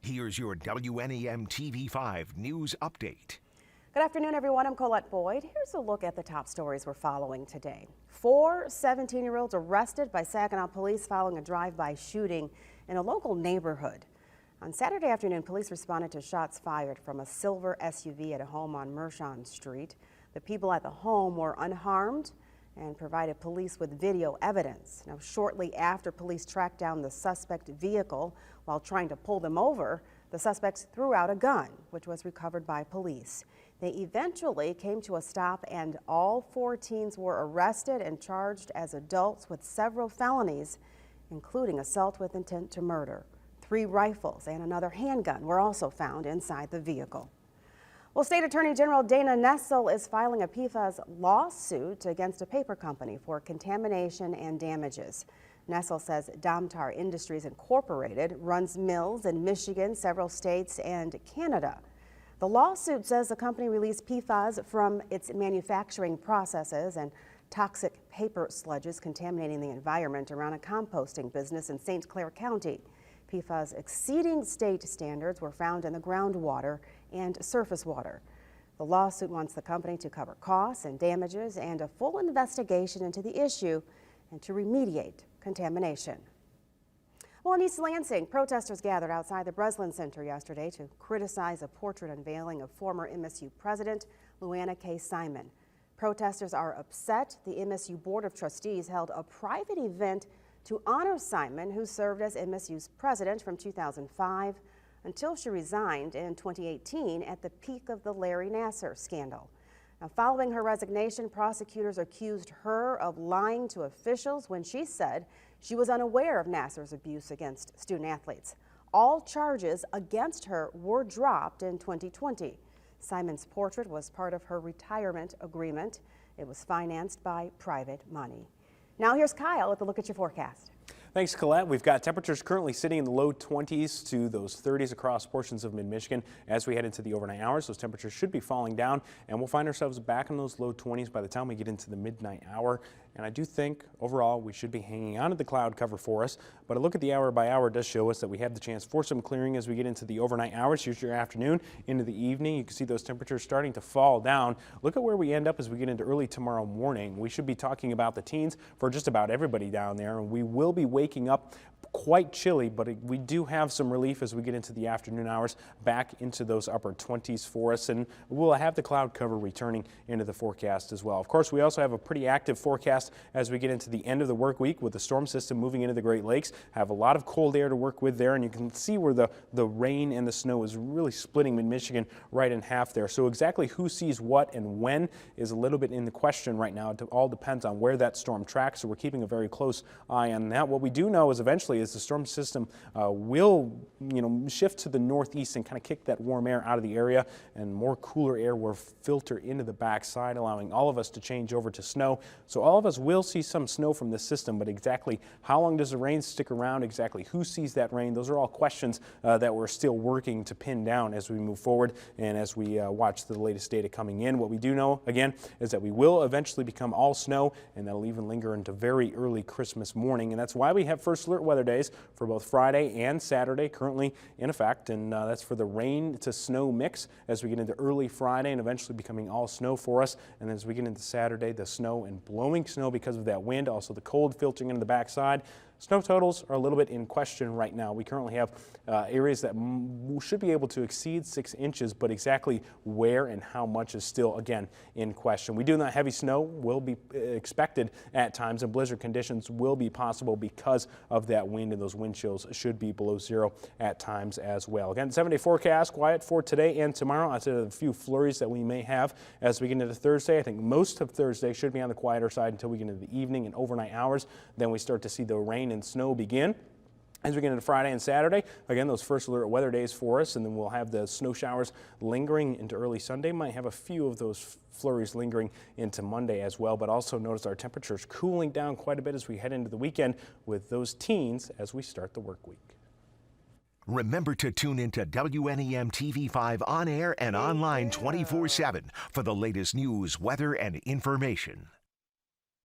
Here's your WNEM TV5 News Update. Good afternoon, everyone. I'm Colette Boyd. Here's a look at the top stories we're following today. 4 17-year-olds arrested by Saginaw police following a drive-by shooting in a local neighborhood. On Saturday afternoon, police responded to shots fired from a silver SUV at a home on Mershon Street. The people at the home were unharmed and provided police with video evidence. Now, shortly after police tracked down the suspect vehicle while trying to pull them over, the suspects threw out a gun, which was recovered by police. They eventually came to a stop, and all 4 teens were arrested and charged as adults with several felonies, including assault with intent to murder. 3 rifles and another handgun were also found inside the vehicle. Well, State Attorney General Dana Nessel is filing a PFAS lawsuit against a paper company for contamination and damages. Nessel says Domtar Industries Incorporated runs mills in Michigan, several states, and Canada. The lawsuit says the company released PFAS from its manufacturing processes and toxic paper sludges contaminating the environment around a composting business in St. Clair County. PFAS exceeding state standards were found in the groundwater and surface water. The lawsuit wants the company to cover costs and damages and a full investigation into the issue and to remediate contamination. Well, in East Lansing, protesters gathered outside the Breslin Center yesterday to criticize a portrait unveiling of former MSU President Luanna K. Simon. Protesters are upset the MSU Board of Trustees held a private event to honor Simon, who served as MSU's president from 2005 until she resigned in 2018 at the peak of the Larry Nassar scandal. Now, following her resignation, prosecutors accused her of lying to officials when she said she was unaware of Nassar's abuse against student athletes. All charges against her were dropped in 2020. Simon's portrait was part of her retirement agreement. It was financed by private money. Now here's Kyle with a look at your forecast. Thanks, Colette. We've got temperatures currently sitting in the low 20s to those 30s across portions of mid-Michigan. As we head into the overnight hours, those temperatures should be falling down, and we'll find ourselves back in those low 20s by the time we get into the midnight hour. And I do think overall we should be hanging on to the cloud cover for us. But a look at the hour by hour does show us that we have the chance for some clearing as we get into the overnight hours. Here's your afternoon into the evening. You can see those temperatures starting to fall down. Look at where we end up as we get into early tomorrow morning. We should be talking about the teens for just about everybody down there, and we will be waking up quite chilly, but we do have some relief as we get into the afternoon hours back into those upper 20s for us, and we'll have the cloud cover returning into the forecast as well. Of course, we also have a pretty active forecast as we get into the end of the work week with the storm system moving into the Great Lakes. Have a lot of cold air to work with there, and you can see where the rain and the snow is really splitting mid-Michigan right in half there. So exactly who sees what and when is a little bit in the question right now. It all depends on where that storm tracks, so we're keeping a very close eye on that. What we do know is eventually the storm system will shift to the northeast and kind of kick that warm air out of the area, and more cooler air will filter into the backside, allowing all of us to change over to snow. So all of us will see some snow from this system, but exactly how long does the rain stick around, exactly who sees that rain, those are all questions that we're still working to pin down as we move forward and as we watch the latest data coming in. What we do know, again, is that we will eventually become all snow, and that'll even linger into very early Christmas morning, and that's why we have first alert weather days for both Friday and Saturday currently in effect, and that's for the rain to snow mix as we get into early Friday and eventually becoming all snow for us. And as we get into Saturday, the snow and blowing snow because of that wind, also the cold filtering into the backside. Snow totals are a little bit in question right now. We currently have areas that should be able to exceed 6 inches, but exactly where and how much is still, again, in question. We do know heavy snow will be expected at times, and blizzard conditions will be possible because of that wind, and those wind chills should be below 0 at times as well. Again, 7-day forecast, quiet for today and tomorrow. Outside of a few flurries that we may have as we get into Thursday. I think most of Thursday should be on the quieter side until we get into the evening and overnight hours. Then we start to see the rain and snow begin. As we get into Friday and Saturday, again, those first alert weather days for us, and then we'll have the snow showers lingering into early Sunday. Might have a few of those flurries lingering into Monday as well, but also notice our temperatures cooling down quite a bit as we head into the weekend with those teens as we start the work week. Remember to tune into WNEM TV5 on air and online 24/7 for the latest news, weather, and information.